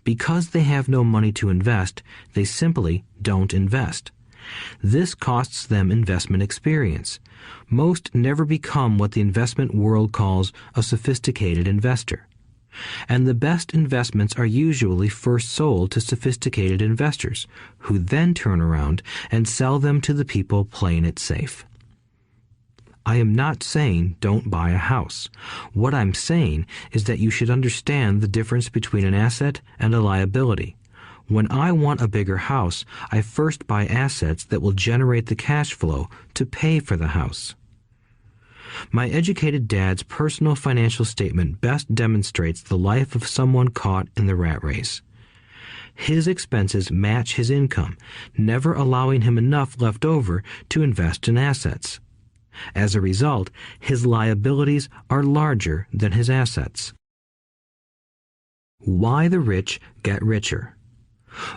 Because they have no money to invest, they simply don't invest. This costs them investment experience. Most never become what the investment world calls a sophisticated investor. And the best investments are usually first sold to sophisticated investors, who then turn around and sell them to the people playing it safe. I am not saying don't buy a house. What I'm saying is that you should understand the difference between an asset and a liability. When I want a bigger house, I first buy assets that will generate the cash flow to pay for the house. My educated dad's personal financial statement best demonstrates the life of someone caught in the rat race. His expenses match his income, never allowing him enough left over to invest in assets. As a result, his liabilities are larger than his assets. Why the rich get richer.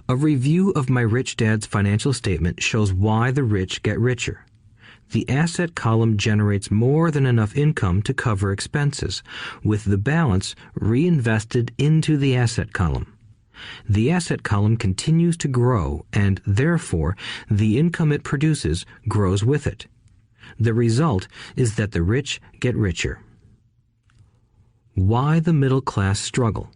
A review of my rich dad's financial statement shows why the rich get richer. The asset column generates more than enough income to cover expenses, with the balance reinvested into the asset column. The asset column continues to grow, and therefore the income it produces grows with it. The result is that the rich get richer. Why the middle class struggle.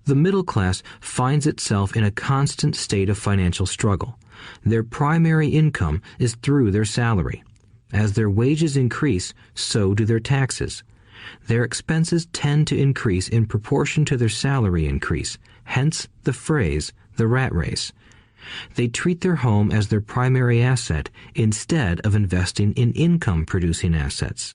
The middle class finds itself in a constant state of financial struggle. Their primary income is through their salary. As their wages increase, so do their taxes. Their expenses tend to increase in proportion to their salary increase, hence the phrase, the rat race. They treat their home as their primary asset instead of investing in income-producing assets.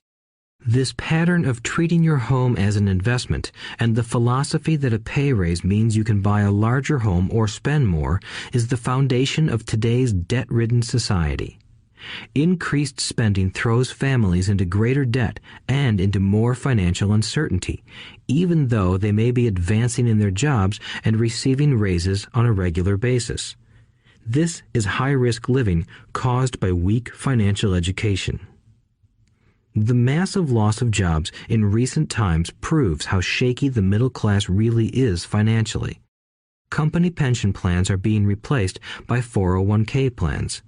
This pattern of treating your home as an investment and the philosophy that a pay raise means you can buy a larger home or spend more is the foundation of today's debt-ridden society. Increased spending throws families into greater debt and into more financial uncertainty, even though they may be advancing in their jobs and receiving raises on a regular basis. This is high-risk living caused by weak financial education. The massive loss of jobs in recent times proves how shaky the middle class really is financially. Company pension plans are being replaced by 401k plans.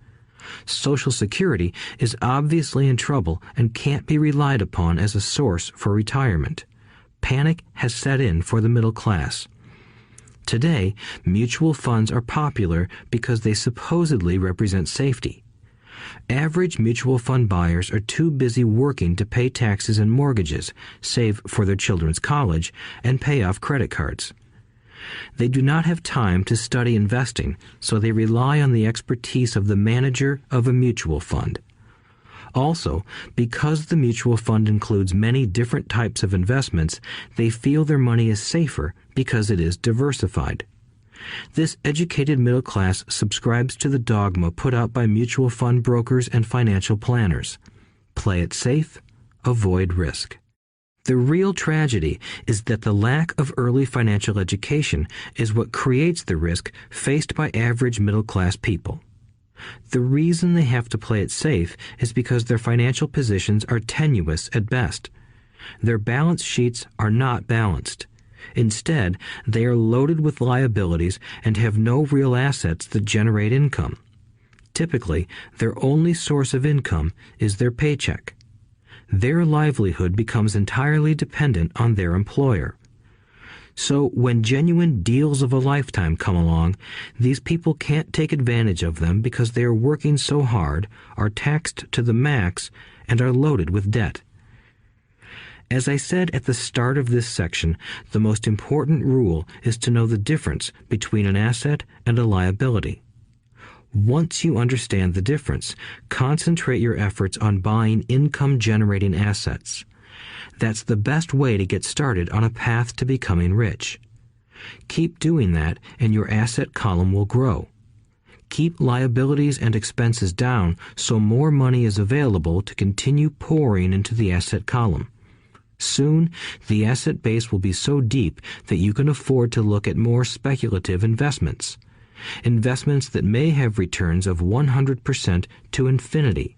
Social Security is obviously in trouble and can't be relied upon as a source for retirement. Panic has set in for the middle class. Today, mutual funds are popular because they supposedly represent safety. Average mutual fund buyers are too busy working to pay taxes and mortgages, save for their children's college, and pay off credit cards. They do not have time to study investing, so they rely on the expertise of the manager of a mutual fund. Also, because the mutual fund includes many different types of investments, they feel their money is safer because it is diversified. This educated middle class subscribes to the dogma put out by mutual fund brokers and financial planners. Play it safe, avoid risk. The real tragedy is that the lack of early financial education is what creates the risk faced by average middle class people. The reason they have to play it safe is because their financial positions are tenuous at best. Their balance sheets are not balanced. Instead, they are loaded with liabilities and have no real assets that generate income. Typically, their only source of income is their paycheck. Their livelihood becomes entirely dependent on their employer. So when genuine deals of a lifetime come along, these people can't take advantage of them because they are working so hard, are taxed to the max, and are loaded with debt. As I said at the start of this section, the most important rule is to know the difference between an asset and a liability. Once you understand the difference, concentrate your efforts on buying income-generating assets. That's the best way to get started on a path to becoming rich. Keep doing that and your asset column will grow. Keep liabilities and expenses down so more money is available to continue pouring into the asset column. Soon, the asset base will be so deep that you can afford to look at more speculative investments. Investments that may have returns of 100% to infinity.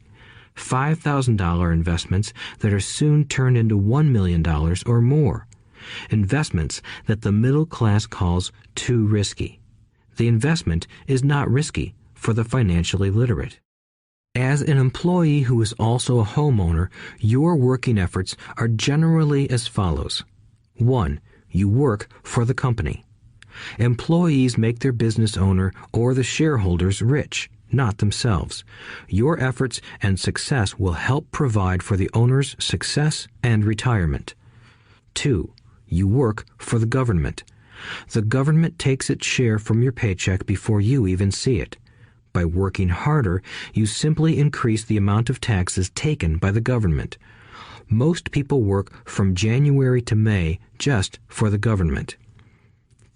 $5,000 investments that are soon turned into $1 million or more. investments that the middle class calls too risky. The investment is not risky for the financially literate. As an employee who is also a homeowner, your working efforts are generally as follows. 1. You work for the company. Employees make their business owner or the shareholders rich, not themselves. Your efforts and success will help provide for the owner's success and retirement. 2. You work for the government. The government takes its share from your paycheck before you even see it. By working harder, you simply increase the amount of taxes taken by the government. Most people work from January to May just for the government.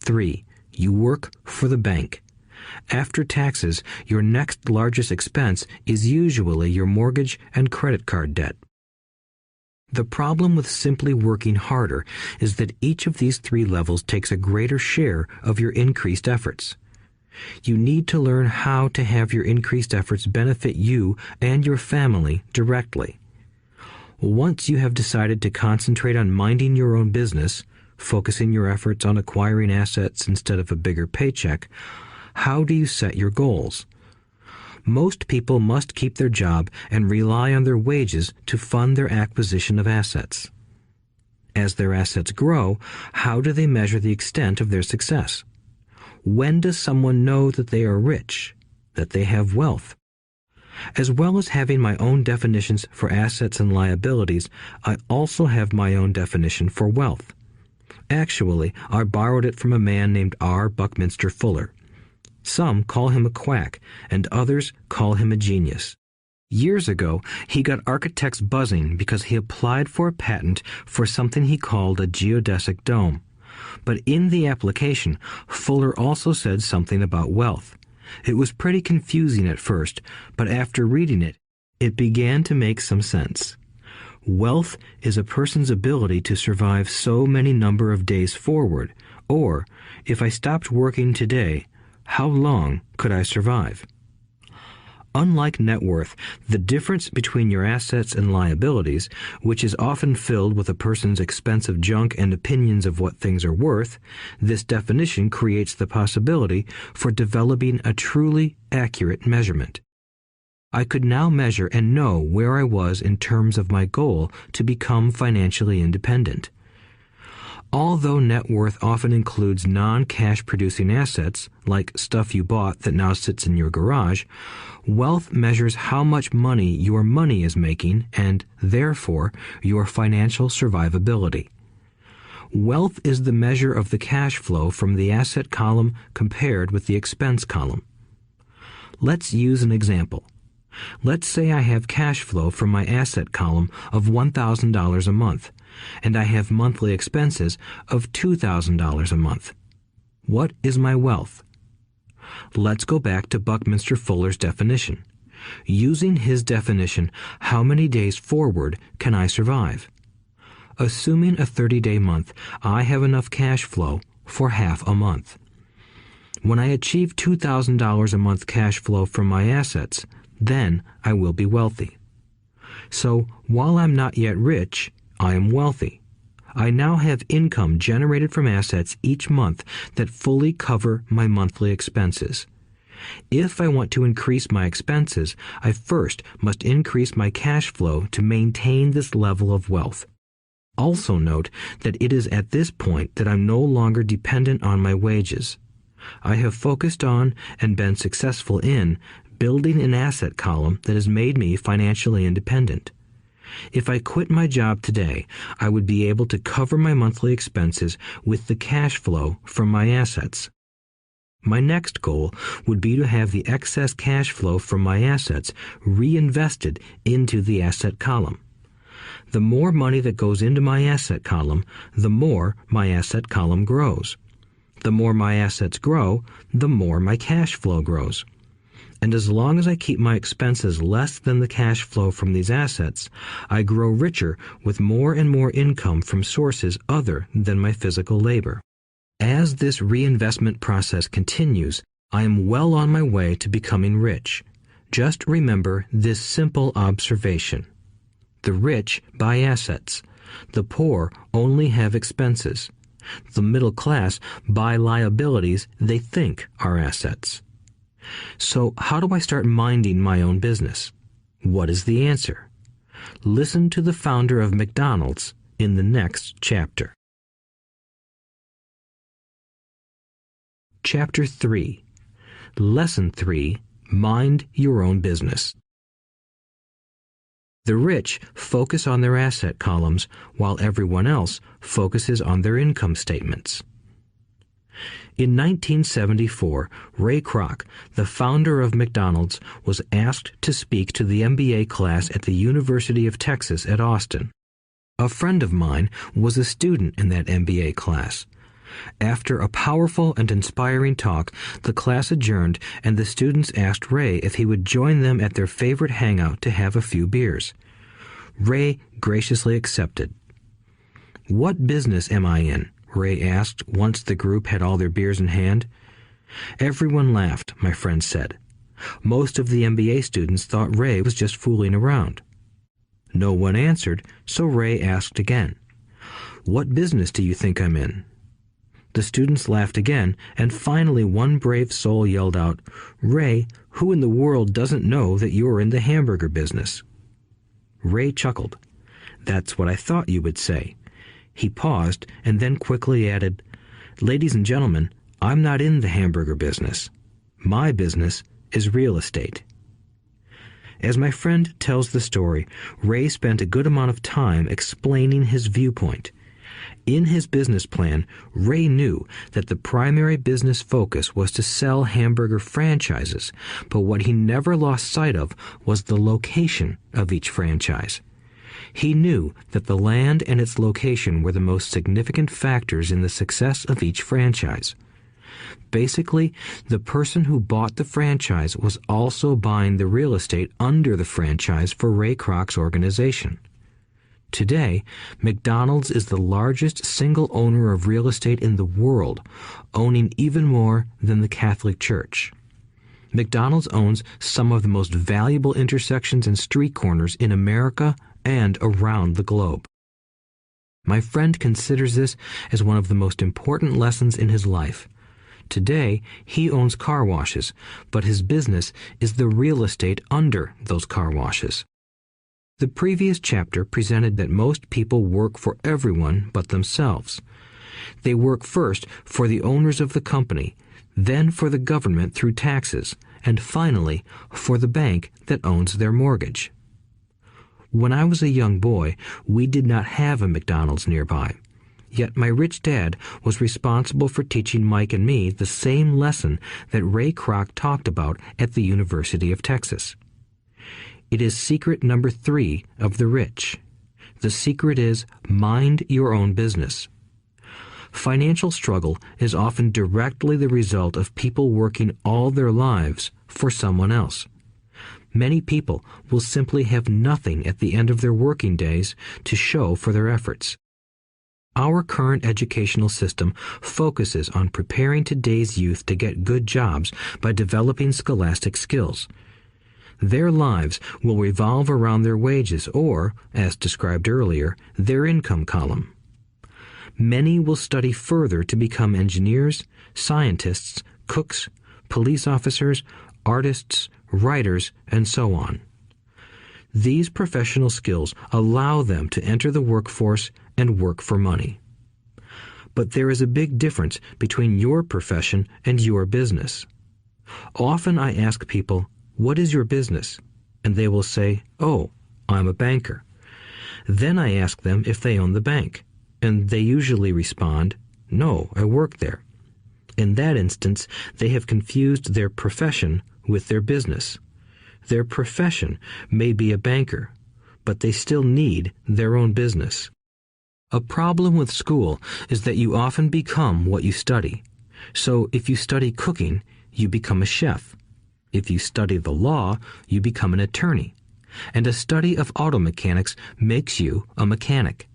3. You work for the bank. After taxes, your next largest expense is usually your mortgage and credit card debt. The problem with simply working harder is that each of these 3 levels takes a greater share of your increased efforts. You need to learn how to have your increased efforts benefit you and your family directly. Once you have decided to concentrate on minding your own business, focusing your efforts on acquiring assets instead of a bigger paycheck, how do you set your goals? Most people must keep their job and rely on their wages to fund their acquisition of assets. As their assets grow, how do they measure the extent of their success? When does someone know that they are rich, that they have wealth? As well as having my own definitions for assets and liabilities, I also have my own definition for wealth. Actually, I borrowed it from a man named R. Buckminster Fuller. Some call him a quack, and others call him a genius. Years ago, he got architects buzzing because he applied for a patent for something he called a geodesic dome. But in the application, Fuller also said something about wealth. It was pretty confusing at first, but after reading it, it began to make some sense. Wealth is a person's ability to survive so many number of days forward, or, if I stopped working today, how long could I survive? Unlike net worth, the difference between your assets and liabilities, which is often filled with a person's expensive junk and opinions of what things are worth, this definition creates the possibility for developing a truly accurate measurement. I could now measure and know where I was in terms of my goal to become financially independent. Although net worth often includes non-cash producing assets, like stuff you bought that now sits in your garage, wealth measures how much money your money is making and, therefore, your financial survivability. Wealth is the measure of the cash flow from the asset column compared with the expense column. Let's use an example. Let's say I have cash flow from my asset column of $1,000 a month, and I have monthly expenses of $2,000 a month. What is my wealth? Let's go back to Buckminster Fuller's definition. Using his definition, how many days forward can I survive? Assuming a 30-day month, I have enough cash flow for half a month. When I achieve $2,000 a month cash flow from my assets, then I will be wealthy. So, while I'm not yet rich, I am wealthy. I now have income generated from assets each month that fully cover my monthly expenses. If I want to increase my expenses, I first must increase my cash flow to maintain this level of wealth. Also note that it is at this point that I'm no longer dependent on my wages. I have focused on and been successful in building an asset column that has made me financially independent. If I quit my job today, I would be able to cover my monthly expenses with the cash flow from my assets. My next goal would be to have the excess cash flow from my assets reinvested into the asset column. The more money that goes into my asset column, the more my asset column grows. The more my assets grow, the more my cash flow grows. And as long as I keep my expenses less than the cash flow from these assets, I grow richer with more and more income from sources other than my physical labor. As this reinvestment process continues, I am well on my way to becoming rich. Just remember this simple observation. The rich buy assets. The poor only have expenses. The middle class buy liabilities they think are assets. So how do I start minding my own business? What is the answer? Listen to the founder of McDonald's in the next chapter. Chapter 3. Lesson 3. Mind your own business. The rich focus on their asset columns while everyone else focuses on their income statements. In 1974, Ray Kroc, the founder of McDonald's, was asked to speak to the MBA class at the University of Texas at Austin. A friend of mine was a student in that MBA class. After a powerful and inspiring talk, the class adjourned and the students asked Ray if he would join them at their favorite hangout to have a few beers. Ray graciously accepted. "What business am I in?" Ray asked once the group had all their beers in hand. Everyone laughed, my friend said. Most of the MBA students thought Ray was just fooling around. No one answered, so Ray asked again. "What business do you think I'm in?" The students laughed again, and finally one brave soul yelled out, "Ray, who in the world doesn't know that you're in the hamburger business?" Ray chuckled. "That's what I thought you would say." He paused and then quickly added, "Ladies and gentlemen, I'm not in the hamburger business. My business is real estate." As my friend tells the story, Ray spent a good amount of time explaining his viewpoint. In his business plan, Ray knew that the primary business focus was to sell hamburger franchises, but what he never lost sight of was the location of each franchise. He knew that the land and its location were the most significant factors in the success of each franchise. Basically, the person who bought the franchise was also buying the real estate under the franchise for Ray Kroc's organization. Today, McDonald's is the largest single owner of real estate in the world, owning even more than the Catholic Church. McDonald's owns some of the most valuable intersections and street corners in America and around the globe. My friend considers this as one of the most important lessons in his life. Today, he owns car washes, but his business is the real estate under those car washes. The previous chapter presented that most people work for everyone but themselves. They work first for the owners of the company, then for the government through taxes, and finally for the bank that owns their mortgage. When I was a young boy, we did not have a McDonald's nearby. Yet my rich dad was responsible for teaching Mike and me the same lesson that Ray Kroc talked about at the University of Texas. It is secret number 3 of the rich. The secret is mind your own business. Financial struggle is often directly the result of people working all their lives for someone else. Many people will simply have nothing at the end of their working days to show for their efforts. Our current educational system focuses on preparing today's youth to get good jobs by developing scholastic skills. Their lives will revolve around their wages or, as described earlier, their income column. Many will study further to become engineers, scientists, cooks, police officers, artists, writers, and so on. These professional skills allow them to enter the workforce and work for money. But there is a big difference between your profession and your business. Often I ask people, "What is your business?" And they will say, "Oh, I'm a banker." Then I ask them if they own the bank, and they usually respond, "No, I work there." In that instance, they have confused their profession with their business. Their profession may be a banker, but they still need their own business. A problem with school is that you often become what you study. So if you study cooking, you become a chef. If you study the law, you become an attorney. And a study of auto mechanics makes you a mechanic.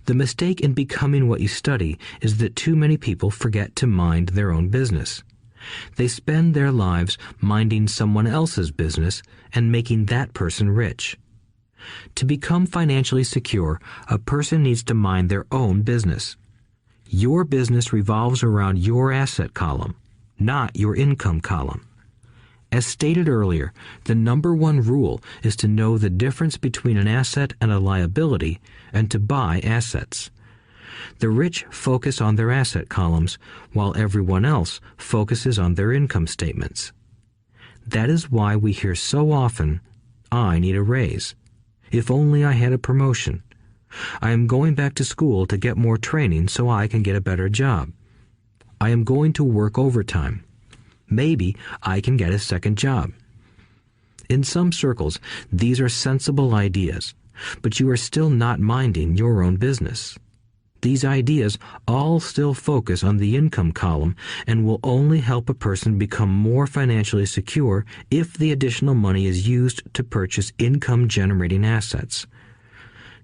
The mistake in becoming what you study is that too many people forget to mind their own business. They spend their lives minding someone else's business and making that person rich. To become financially secure, a person needs to mind their own business. Your business revolves around your asset column, not your income column. As stated earlier, the number one rule is to know the difference between an asset and a liability and to buy assets. The rich focus on their asset columns, while everyone else focuses on their income statements. That is why we hear so often, "I need a raise. If only I had a promotion. I am going back to school to get more training so I can get a better job. I am going to work overtime. Maybe I can get a second job." In some circles, these are sensible ideas, but you are still not minding your own business. These ideas all still focus on the income column and will only help a person become more financially secure if the additional money is used to purchase income-generating assets.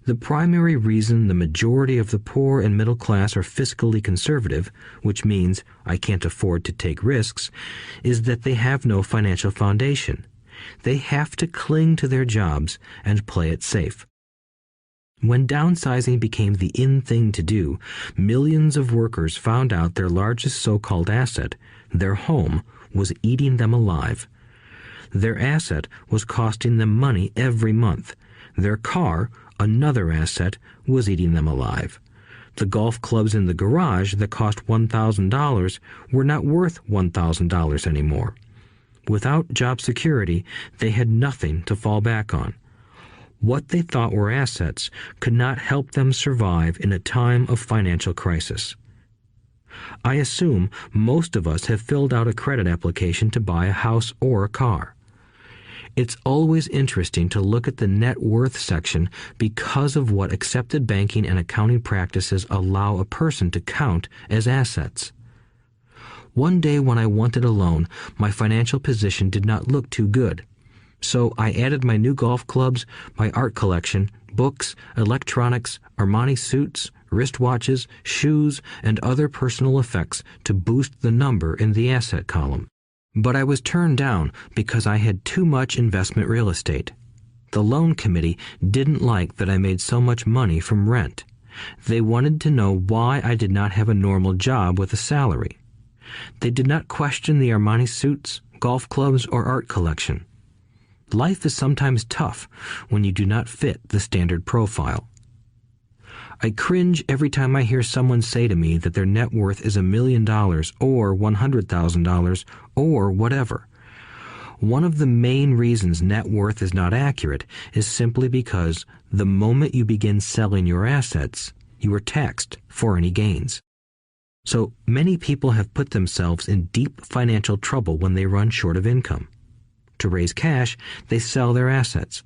The primary reason the majority of the poor and middle class are fiscally conservative, which means I can't afford to take risks, is that they have no financial foundation. They have to cling to their jobs and play it safe. When downsizing became the in thing to do, millions of workers found out their largest so-called asset, their home, was eating them alive. Their asset was costing them money every month. Their car, another asset, was eating them alive. The golf clubs in the garage that cost $1,000 were not worth $1,000 anymore. Without job security, they had nothing to fall back on. What they thought were assets could not help them survive in a time of financial crisis. I assume most of us have filled out a credit application to buy a house or a car. It's always interesting to look at the net worth section because of what accepted banking and accounting practices allow a person to count as assets. One day when I wanted a loan, my financial position did not look too good. So I added my new golf clubs, my art collection, books, electronics, Armani suits, wristwatches, shoes, and other personal effects to boost the number in the asset column. But I was turned down because I had too much investment real estate. The loan committee didn't like that I made so much money from rent. They wanted to know why I did not have a normal job with a salary. They did not question the Armani suits, golf clubs, or art collection. Life is sometimes tough when you do not fit the standard profile. I cringe every time I hear someone say to me that their net worth is $1 million or $100,000 or whatever. One of the main reasons net worth is not accurate is simply because the moment you begin selling your assets, you are taxed for any gains. So many people have put themselves in deep financial trouble when they run short of income. To raise cash, they sell their assets,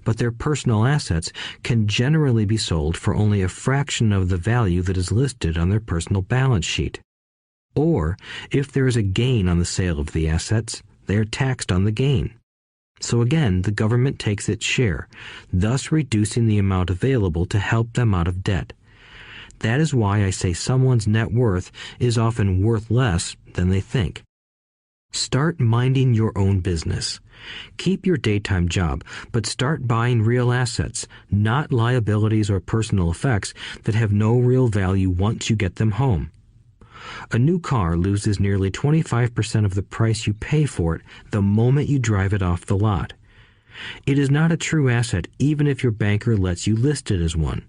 but their personal assets can generally be sold for only a fraction of the value that is listed on their personal balance sheet. Or, if there is a gain on the sale of the assets, they are taxed on the gain. So again, the government takes its share, thus reducing the amount available to help them out of debt. That is why I say someone's net worth is often worth less than they think. Start minding your own business. Keep your daytime job, but start buying real assets, not liabilities or personal effects that have no real value once you get them home. A new car loses nearly 25% of the price you pay for it the moment you drive it off the lot. It is not a true asset even if your banker lets you list it as one.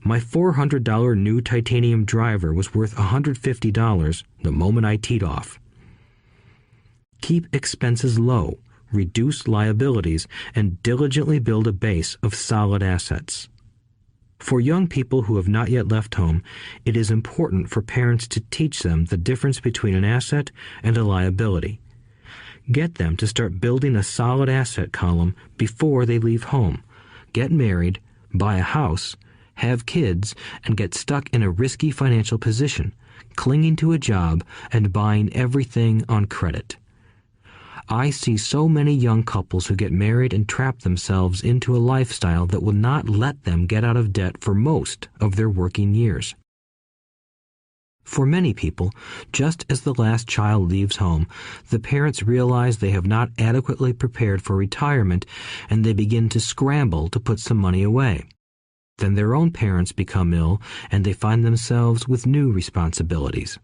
My $400 new titanium driver was worth $150 the moment I teed off. Keep expenses low, reduce liabilities, and diligently build a base of solid assets. For young people who have not yet left home, it is important for parents to teach them the difference between an asset and a liability. Get them to start building a solid asset column before they leave home, get married, buy a house, have kids, and get stuck in a risky financial position, clinging to a job and buying everything on credit. I see so many young couples who get married and trap themselves into a lifestyle that will not let them get out of debt for most of their working years. For many people, just as the last child leaves home, the parents realize they have not adequately prepared for retirement and they begin to scramble to put some money away. Then their own parents become ill and they find themselves with new responsibilities.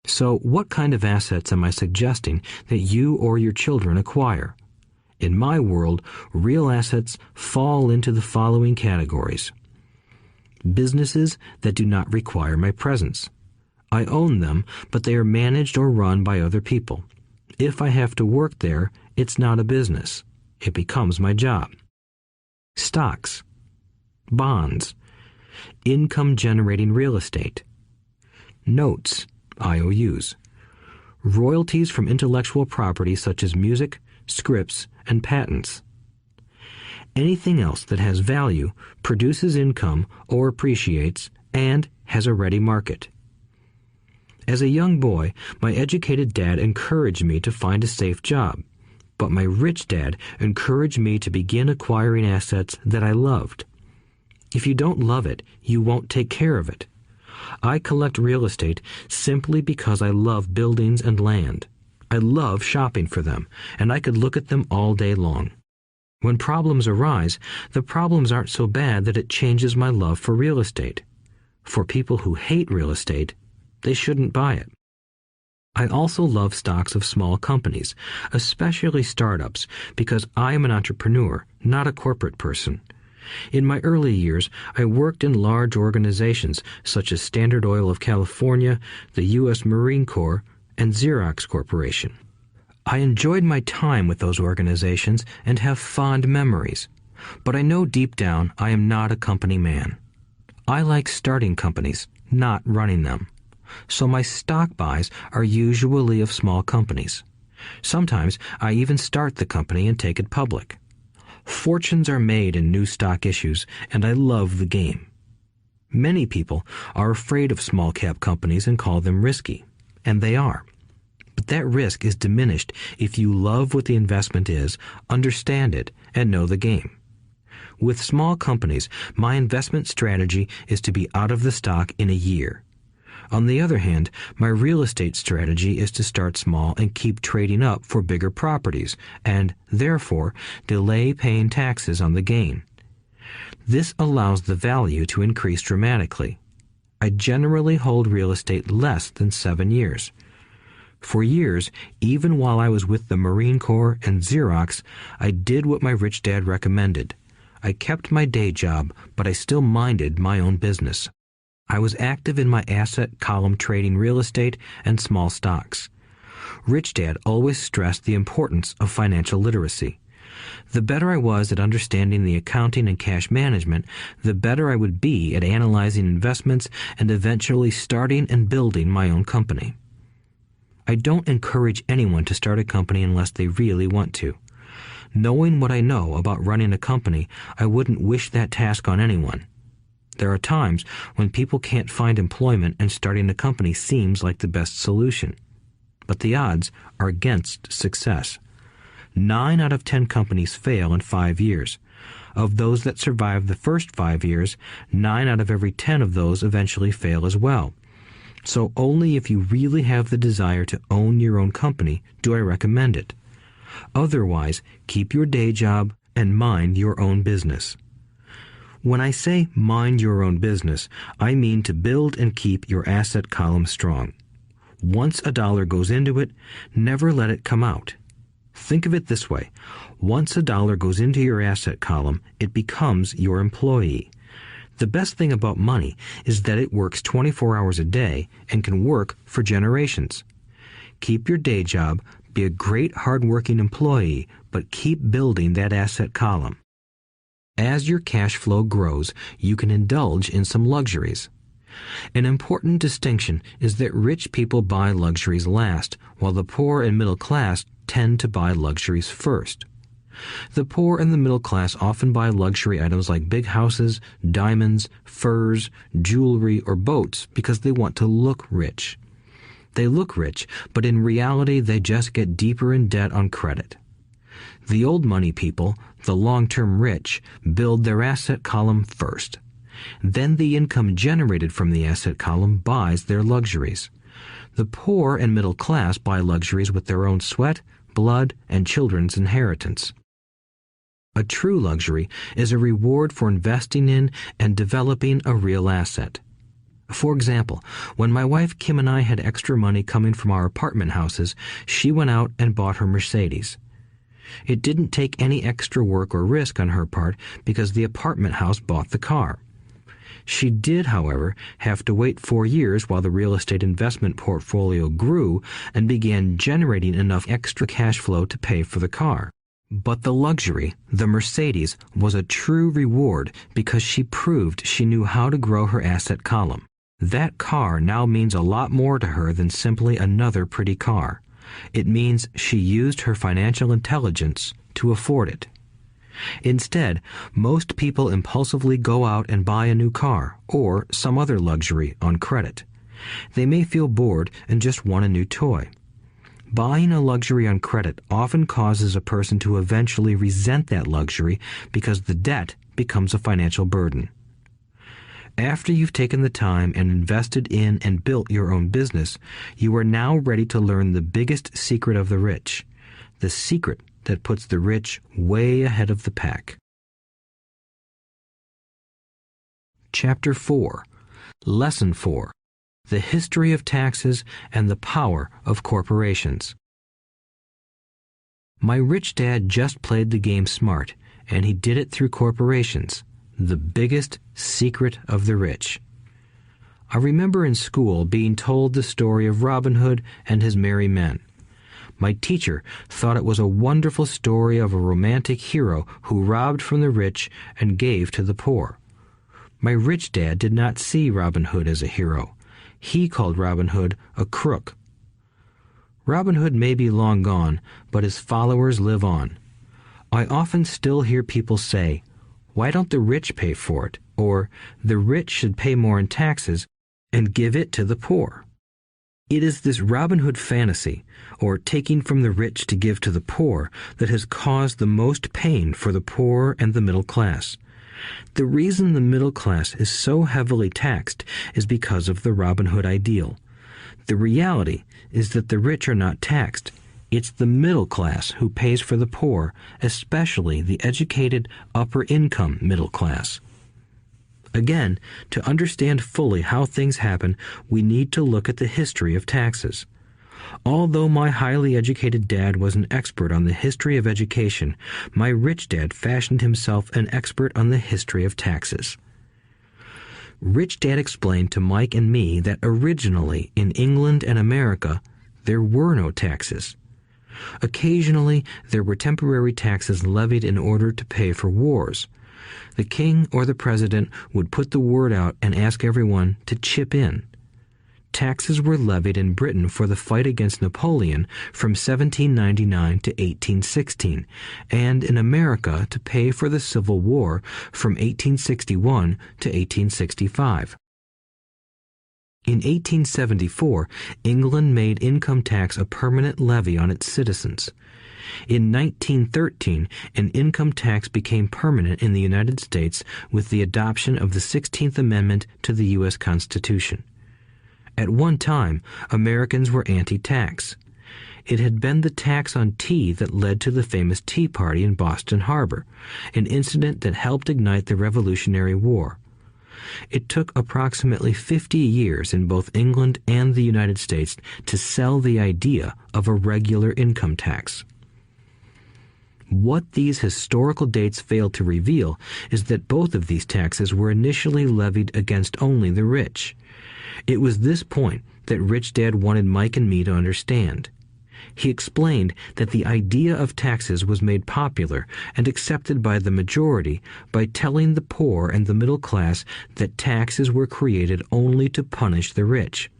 So what kind of assets am I suggesting that you or your children acquire? In my world, real assets fall into the following categories. Businesses that do not require my presence. I own them, but they are managed or run by other people. If I have to work there, it's not a business. It becomes my job. Stocks, bonds, income-generating real estate, notes, IOUs, royalties from intellectual property such as music, scripts, and patents. Anything else that has value, produces income, or appreciates, and has a ready market. As a young boy, my educated dad encouraged me to find a safe job, but my rich dad encouraged me to begin acquiring assets that I loved. If you don't love it, you won't take care of it. I collect real estate simply because I love buildings and land. I love shopping for them, and I could look at them all day long. When problems arise, the problems aren't so bad that it changes my love for real estate. For people who hate real estate, they shouldn't buy it. I also love stocks of small companies, especially startups, because I am an entrepreneur, not a corporate person. In my early years, I worked in large organizations such as Standard Oil of California, the U.S. Marine Corps, and Xerox Corporation. I enjoyed my time with those organizations and have fond memories, but I know deep down I am not a company man. I like starting companies, not running them. So my stock buys are usually of small companies. Sometimes I even start the company and take it public. Fortunes are made in new stock issues, and I love the game. Many people are afraid of small cap companies and call them risky, and they are. But that risk is diminished if you love what the investment is, understand it, and know the game. With small companies, my investment strategy is to be out of the stock in a year. On the other hand, my real estate strategy is to start small and keep trading up for bigger properties, and, therefore, delay paying taxes on the gain. This allows the value to increase dramatically. I generally hold real estate less than 7 years. For years, even while I was with the Marine Corps and Xerox, I did what my rich dad recommended. I kept my day job, but I still minded my own business. I was active in my asset column trading real estate and small stocks. Rich Dad always stressed the importance of financial literacy. The better I was at understanding the accounting and cash management, the better I would be at analyzing investments and eventually starting and building my own company. I don't encourage anyone to start a company unless they really want to. Knowing what I know about running a company, I wouldn't wish that task on anyone. There are times when people can't find employment and starting a company seems like the best solution. But the odds are against success. 9 out of 10 companies fail in 5 years. Of those that survive the first 5 years, 9 out of every 10 of those eventually fail as well. So only if you really have the desire to own your own company do I recommend it. Otherwise, keep your day job and mind your own business. When I say mind your own business, I mean to build and keep your asset column strong. Once a dollar goes into it, never let it come out. Think of it this way. Once a dollar goes into your asset column, it becomes your employee. The best thing about money is that it works 24 hours a day and can work for generations. Keep your day job, be a great hard-working employee, but keep building that asset column. As your cash flow grows, you can indulge in some luxuries. An important distinction is that rich people buy luxuries last, while the poor and middle class tend to buy luxuries first. The poor and the middle class often buy luxury items like big houses, diamonds, furs, jewelry, or boats because they want to look rich. They look rich, but in reality they just get deeper in debt on credit. The old money people, the long-term rich, build their asset column first. Then the income generated from the asset column buys their luxuries. The poor and middle class buy luxuries with their own sweat, blood, and children's inheritance. A true luxury is a reward for investing in and developing a real asset. For example, when my wife Kim and I had extra money coming from our apartment houses, she went out and bought her Mercedes. It didn't take any extra work or risk on her part because the apartment house bought the car. She did, however, have to wait 4 years while the real estate investment portfolio grew and began generating enough extra cash flow to pay for the car. But the luxury, the Mercedes, was a true reward because she proved she knew how to grow her asset column. That car now means a lot more to her than simply another pretty car. It means she used her financial intelligence to afford it. Instead, most people impulsively go out and buy a new car or some other luxury on credit. They may feel bored and just want a new toy. Buying a luxury on credit often causes a person to eventually resent that luxury because the debt becomes a financial burden. After you've taken the time and invested in and built your own business, you are now ready to learn the biggest secret of the rich, the secret that puts the rich way ahead of the pack. Chapter 4. Lesson 4. The History of Taxes and the Power of Corporations. My rich dad just played the game smart, and he did it through corporations, the biggest secret of the rich. I remember in school being told the story of Robin Hood and his merry men. My teacher thought it was a wonderful story of a romantic hero who robbed from the rich and gave to the poor. My rich dad did not see Robin Hood as a hero. He called Robin Hood a crook. Robin Hood may be long gone, but his followers live on. I often still hear people say, "Why don't the rich pay for it?" Or, "The rich should pay more in taxes and give it to the poor." It is this Robin Hood fantasy, or taking from the rich to give to the poor, that has caused the most pain for the poor and the middle class. The reason the middle class is so heavily taxed is because of the Robin Hood ideal. The reality is that the rich are not taxed. It's the middle class who pays for the poor, especially the educated, upper-income middle class. Again, to understand fully how things happen, we need to look at the history of taxes. Although my highly educated dad was an expert on the history of education, my rich dad fashioned himself an expert on the history of taxes. Rich Dad explained to Mike and me that originally in England and America, there were no taxes. Occasionally, there were temporary taxes levied in order to pay for wars. The king or the president would put the word out and ask everyone to chip in. Taxes were levied in Britain for the fight against Napoleon from 1799 to 1816, and in America to pay for the Civil War from 1861 to 1865. In 1874, England made income tax a permanent levy on its citizens. In 1913, an income tax became permanent in the United States with the adoption of the 16th Amendment to the U.S. Constitution. At one time, Americans were anti-tax. It had been the tax on tea that led to the famous Tea Party in Boston Harbor, an incident that helped ignite the Revolutionary War. It took approximately 50 years in both England and the United States to sell the idea of a regular income tax. What these historical dates fail to reveal is that both of these taxes were initially levied against only the rich. It was this point that Rich Dad wanted Mike and me to understand. He explained that the idea of taxes was made popular and accepted by the majority by telling the poor and the middle class that taxes were created only to punish the rich.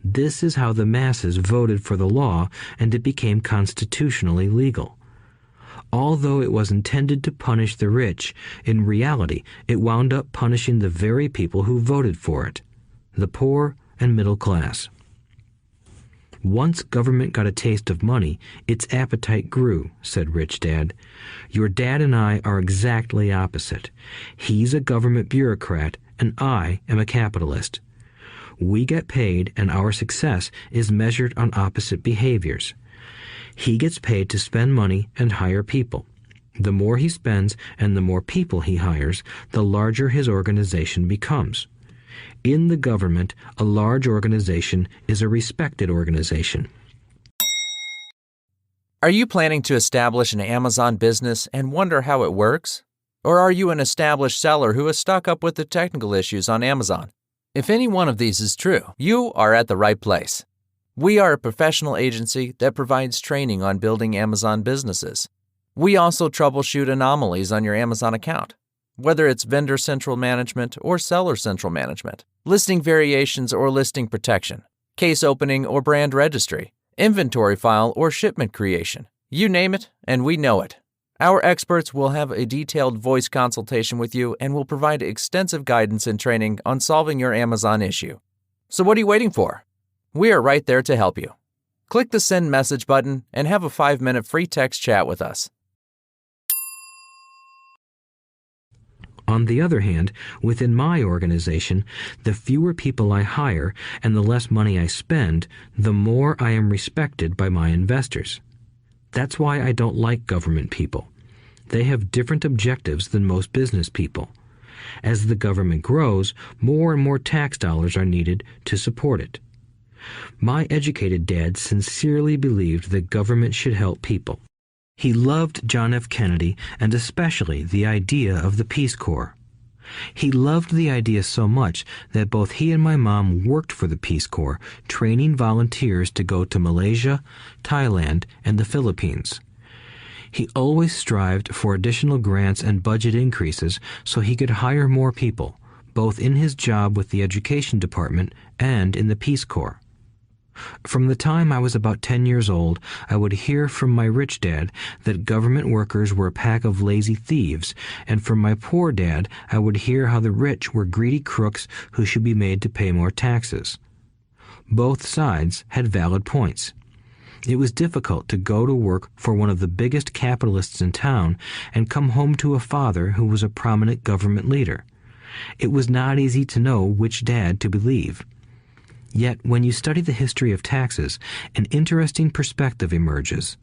This is how the masses voted for the law, and it became constitutionally legal. Although it was intended to punish the rich, in reality it wound up punishing the very people who voted for it, the poor and middle class. Once government got a taste of money, its appetite grew, said Rich Dad. Your dad and I are exactly opposite. He's a government bureaucrat, and I am a capitalist. We get paid, and our success is measured on opposite behaviors. He gets paid to spend money and hire people. The more he spends and the more people he hires, the larger his organization becomes. In the government, a large organization is a respected organization. Are you planning to establish an Amazon business and wonder how it works? Or are you an established seller who is stuck up with the technical issues on Amazon? If any one of these is true, you are at the right place. We are a professional agency that provides training on building Amazon businesses. We also troubleshoot anomalies on your Amazon account, whether it's vendor central management or seller central management, listing variations or listing protection, case opening or brand registry, inventory file or shipment creation. You name it, and we know it. Our experts will have a detailed voice consultation with you and will provide extensive guidance and training on solving your Amazon issue. So what are you waiting for? We are right there to help you. Click the send message button and have a 5-minute free text chat with us. On the other hand, within my organization, the fewer people I hire and the less money I spend, the more I am respected by my investors. That's why I don't like government people. They have different objectives than most business people. As the government grows, more and more tax dollars are needed to support it. My educated dad sincerely believed that government should help people. He loved John F. Kennedy and especially the idea of the Peace Corps. He loved the idea so much that both he and my mom worked for the Peace Corps, training volunteers to go to Malaysia, Thailand, and the Philippines. He always strived for additional grants and budget increases so he could hire more people, both in his job with the Education Department and in the Peace Corps. From the time I was about 10 years old, I would hear from my rich dad that government workers were a pack of lazy thieves, and from my poor dad I would hear how the rich were greedy crooks who should be made to pay more taxes. Both sides had valid points. It was difficult to go to work for one of the biggest capitalists in town and come home to a father who was a prominent government leader. It was not easy to know which dad to believe. Yet, when you study the history of taxes, an interesting perspective emerges.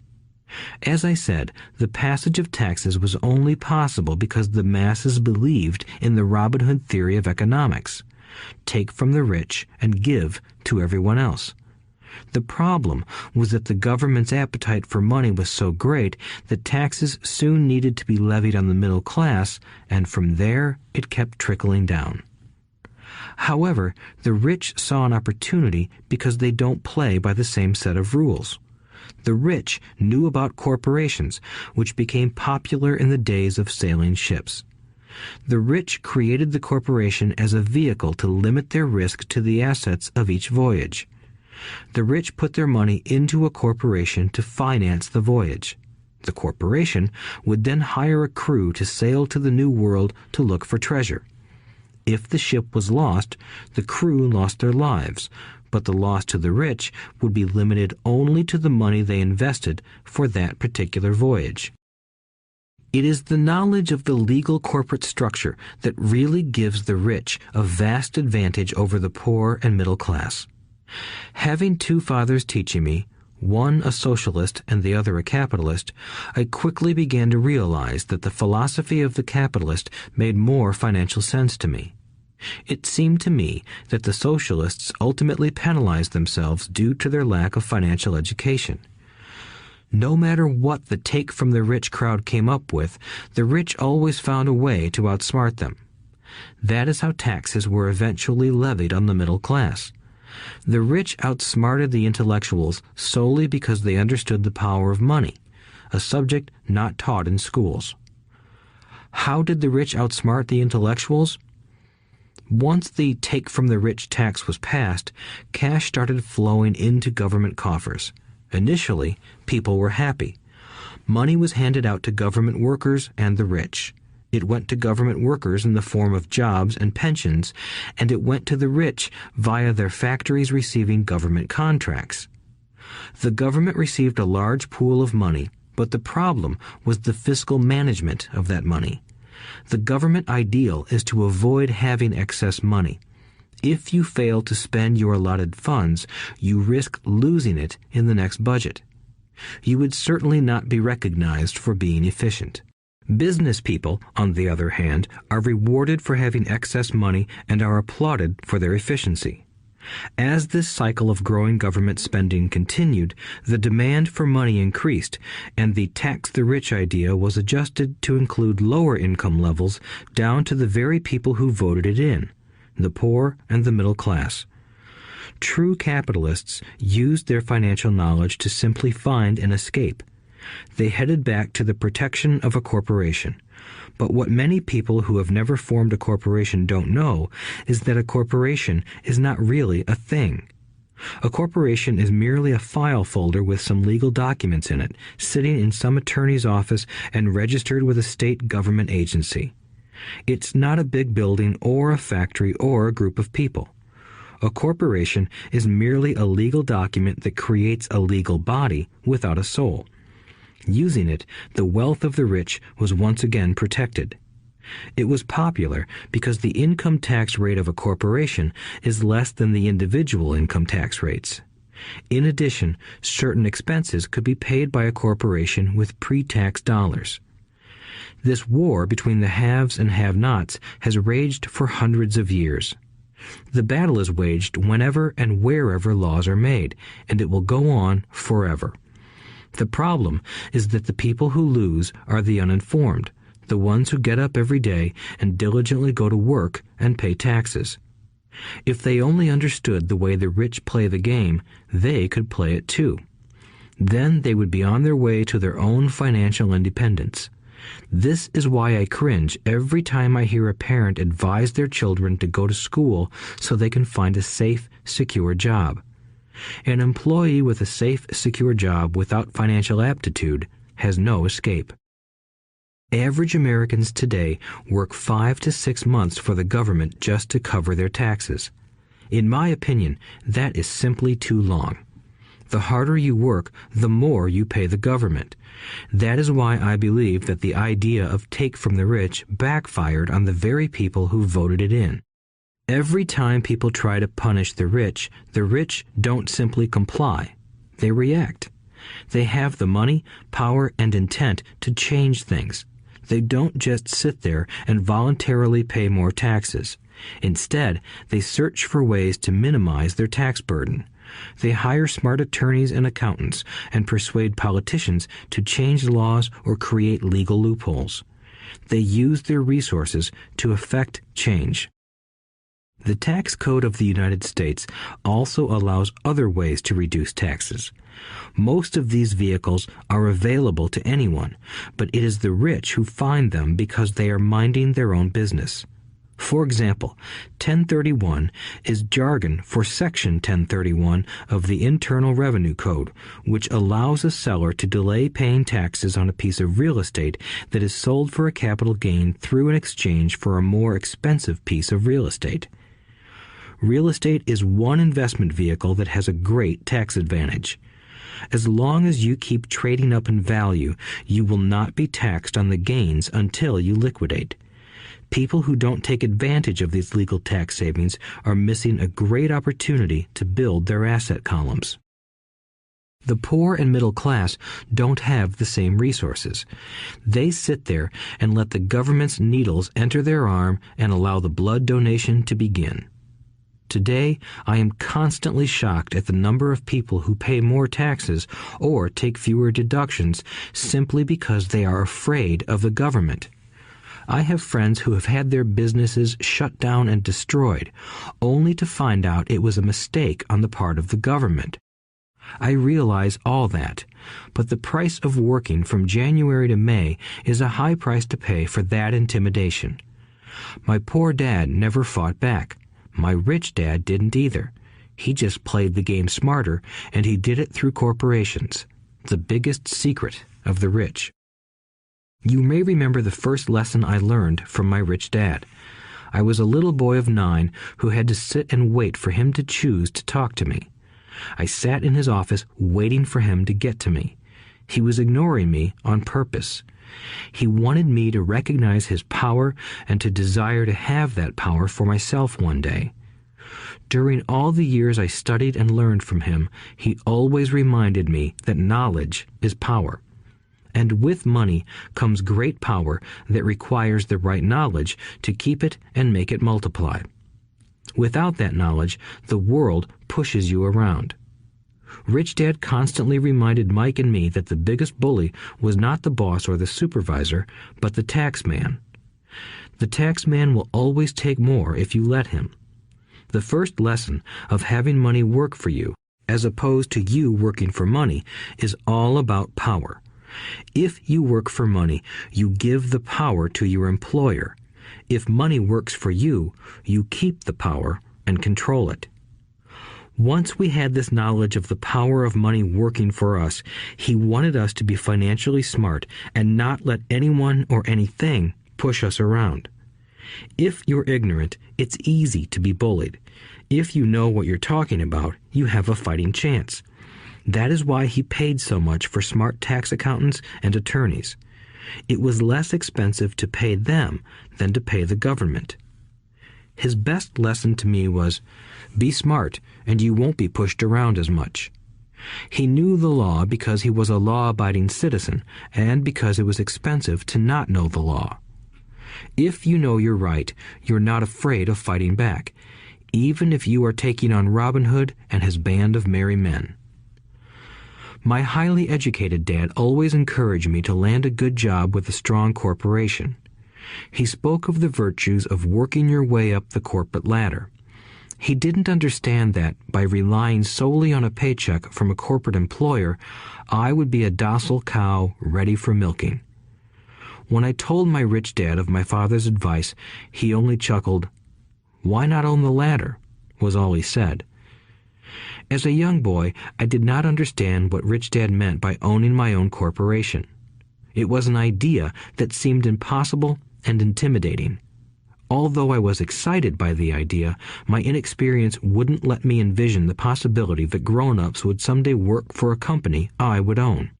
As I said, the passage of taxes was only possible because the masses believed in the Robin Hood theory of economics. Take from the rich and give to everyone else. The problem was that the government's appetite for money was so great that taxes soon needed to be levied on the middle class, and from there it kept trickling down. However, the rich saw an opportunity because they don't play by the same set of rules. The rich knew about corporations, which became popular in the days of sailing ships. The rich created the corporation as a vehicle to limit their risk to the assets of each voyage. The rich put their money into a corporation to finance the voyage. The corporation would then hire a crew to sail to the New World to look for treasure. If the ship was lost, the crew lost their lives, but the loss to the rich would be limited only to the money they invested for that particular voyage. It is the knowledge of the legal corporate structure that really gives the rich a vast advantage over the poor and middle class. Having two fathers teaching me, one a socialist and the other a capitalist, I quickly began to realize that the philosophy of the capitalist made more financial sense to me. It seemed to me that the socialists ultimately penalized themselves due to their lack of financial education. No matter what the take from the rich crowd came up with, the rich always found a way to outsmart them. That is how taxes were eventually levied on the middle class. The rich outsmarted the intellectuals solely because they understood the power of money, a subject not taught in schools. How did the rich outsmart the intellectuals? Once the take from the rich tax was passed, cash started flowing into government coffers. Initially, people were happy. Money was handed out to government workers and the rich. It went to government workers in the form of jobs and pensions, and it went to the rich via their factories receiving government contracts. The government received a large pool of money, but the problem was the fiscal management of that money. The government ideal is to avoid having excess money. If you fail to spend your allotted funds, you risk losing it in the next budget. You would certainly not be recognized for being efficient. Business people, on the other hand, are rewarded for having excess money and are applauded for their efficiency. As this cycle of growing government spending continued, the demand for money increased, and the tax the rich idea was adjusted to include lower income levels down to the very people who voted it in, the poor and the middle class. True capitalists used their financial knowledge to simply find an escape. They headed back to the protection of a corporation. But what many people who have never formed a corporation don't know is that a corporation is not really a thing. A corporation is merely a file folder with some legal documents in it, sitting in some attorney's office and registered with a state government agency. It's not a big building or a factory or a group of people. A corporation is merely a legal document that creates a legal body without a soul. Using it, the wealth of the rich was once again protected. It was popular because the income tax rate of a corporation is less than the individual income tax rates. In addition, certain expenses could be paid by a corporation with pre-tax dollars. This war between the haves and have-nots has raged for hundreds of years. The battle is waged whenever and wherever laws are made, and it will go on forever. The problem is that the people who lose are the uninformed, the ones who get up every day and diligently go to work and pay taxes. If they only understood the way the rich play the game, they could play it too. Then they would be on their way to their own financial independence. This is why I cringe every time I hear a parent advise their children to go to school so they can find a safe, secure job. An employee with a safe, secure job without financial aptitude has no escape. Average Americans today work 5 to 6 months for the government just to cover their taxes. In my opinion, that is simply too long. The harder you work, the more you pay the government. That is why I believe that the idea of take from the rich backfired on the very people who voted it in. Every time people try to punish the rich don't simply comply. They react. They have the money, power, and intent to change things. They don't just sit there and voluntarily pay more taxes. Instead, they search for ways to minimize their tax burden. They hire smart attorneys and accountants and persuade politicians to change laws or create legal loopholes. They use their resources to effect change. The tax code of the United States also allows other ways to reduce taxes. Most of these vehicles are available to anyone, but it is the rich who find them because they are minding their own business. For example, 1031 is jargon for Section 1031 of the Internal Revenue Code, which allows a seller to delay paying taxes on a piece of real estate that is sold for a capital gain through an exchange for a more expensive piece of real estate. Real estate is one investment vehicle that has a great tax advantage. As long as you keep trading up in value, you will not be taxed on the gains until you liquidate. People who don't take advantage of these legal tax savings are missing a great opportunity to build their asset columns. The poor and middle class don't have the same resources. They sit there and let the government's needles enter their arm and allow the blood donation to begin. Today, I am constantly shocked at the number of people who pay more taxes or take fewer deductions simply because they are afraid of the government. I have friends who have had their businesses shut down and destroyed, only to find out it was a mistake on the part of the government. I realize all that, but the price of working from January to May is a high price to pay for that intimidation. My poor dad never fought back. My rich dad didn't either. He just played the game smarter, and he did it through corporations, the biggest secret of the rich. You may remember the first lesson I learned from my rich dad. I was a little boy of 9 who had to sit and wait for him to choose to talk to me. I sat in his office waiting for him to get to me. He was ignoring me on purpose. He wanted me to recognize his power and to desire to have that power for myself one day. During all the years I studied and learned from him, he always reminded me that knowledge is power. And with money comes great power that requires the right knowledge to keep it and make it multiply. Without that knowledge, the world pushes you around. Rich Dad constantly reminded Mike and me that the biggest bully was not the boss or the supervisor, but the tax man. The tax man will always take more if you let him. The first lesson of having money work for you, as opposed to you working for money, is all about power. If you work for money, you give the power to your employer. If money works for you, you keep the power and control it. Once we had this knowledge of the power of money working for us, he wanted us to be financially smart and not let anyone or anything push us around. If you're ignorant, it's easy to be bullied. If you know what you're talking about, you have a fighting chance. That is why he paid so much for smart tax accountants and attorneys. It was less expensive to pay them than to pay the government. His best lesson to me was, be smart and you won't be pushed around as much. He knew the law because he was a law-abiding citizen and because it was expensive to not know the law. If you know you're right, you're not afraid of fighting back, even if you are taking on Robin Hood and his band of merry men. My highly educated dad always encouraged me to land a good job with a strong corporation. He spoke of the virtues of working your way up the corporate ladder. He didn't understand that, by relying solely on a paycheck from a corporate employer, I would be a docile cow ready for milking. When I told my rich dad of my father's advice, he only chuckled. "Why not own the ladder?" was all he said. As a young boy, I did not understand what Rich Dad meant by owning my own corporation. It was an idea that seemed impossible and intimidating. Although I was excited by the idea, my inexperience wouldn't let me envision the possibility that grown-ups would someday work for a company I would own.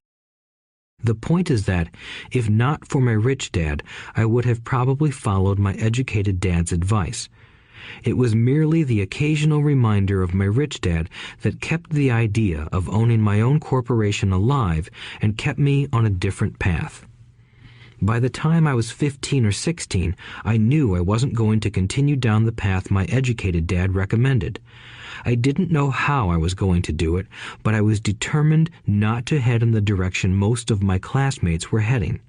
The point is that, if not for my rich dad, I would have probably followed my educated dad's advice. It was merely the occasional reminder of my rich dad that kept the idea of owning my own corporation alive and kept me on a different path. By the time I was 15 or 16, I knew I wasn't going to continue down the path my educated dad recommended. I didn't know how I was going to do it, but I was determined not to head in the direction most of my classmates were heading.